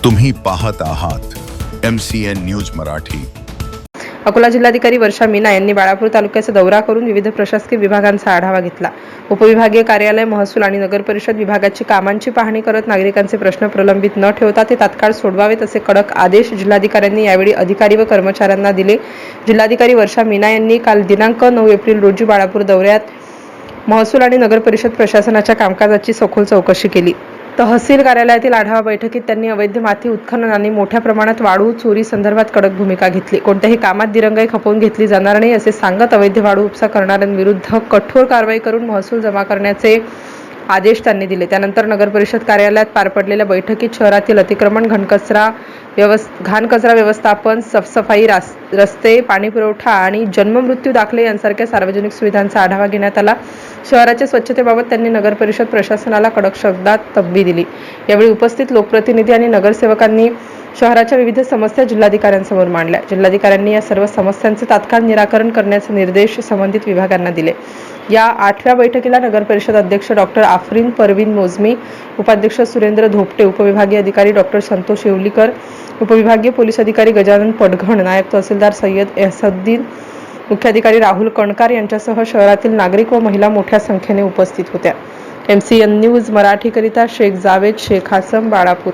तुम्ही पाहत आहात MCN न्यूज मराठी। अकोला जिल्हाधिकारी वर्षा मीना यांनी बाळापूर तालुक्याचा दौरा करून विविध प्रशासकीय विभागांचा आढावा घेतला। उपविभागीय कार्यालय, महसूल आणि नगर परिषद विभागाची कामांची पाहणी करत नागरिकांचे प्रश्न प्रलंबित न ठेवता ते तात्काळ सोडवावेत असे कडक आदेश जिल्हाधिकाऱ्यांनी यावेळी अधिकारी व कर्मचाऱ्यांना दिले। जिल्हाधिकारी वर्षा मीना यांनी काल दिनांक 9 एप्रिल रोजी बाळापूर दौऱ्यात महसूल आणि नगर परिषद प्रशासनाच्या कामकाजाची सखोल चौकशी केली। तहसील कार्यालयातील आढावा बैठकीत त्यांनी अवैध माती उत्खनन आणि मोठ्या प्रमाणात वाळू चोरी संदर्भात कडक भूमिका घेतली। कोणत्याही कामात दिरंगाई खपवून घेतली जाणार नाही असे सांगत अवैध वाळू उपसा करणाऱ्यांविरुद्ध कठोर कारवाई करून महसूल जमा करण्याचे आदेश त्यांनी दिले। त्यानंतर नगर परिषद कार्यालयात पार पडलेल्या बैठकीत शहरातील अतिक्रमण, घाण कचरा व्यवस्थापन, साफसफाई, रस्ते, पाणी पुरवठा आणि जन्ममृत्यू दाखले यांसारख्या सार्वजनिक सुविधांचा आढावा घेण्यात आला। शहराच्या स्वच्छतेबाबत त्यांनी नगर परिषद प्रशासनाला कडक शब्दात तक्बी दिली। यावेळी उपस्थित लोकप्रतिनिधी आणि नगरसेवकांनी शहराच्या विविध समस्या जिल्हाधिकाऱ्यांसमोर मांडल्या। जिल्हाधिकाऱ्यांनी या सर्व समस्यांचे तात्काळ निराकरण करण्याचे निर्देश संबंधित विभागांना दिले। या 8व्या बैठकीला नगर परिषद अध्यक्ष डॉक्टर आफरीन परवीन मोजमी, उपाध्यक्ष सुरेंद्र धोपटे, उपविभागीय अधिकारी डॉक्टर संतोष येवलीकर, उपविभागीय पोलीस अधिकारी गजानन पडघण, नायब तहसीलदार सय्यद एहसद्दीन, मुख्याधिकारी राहुल कणकार यांच्यासह शहरातील नागरिक व महिला मोठ्या संख्येने उपस्थित होत्या। MCN न्यूज मराठीकरिता शेख जावेद शेख हासम, बाळापूर।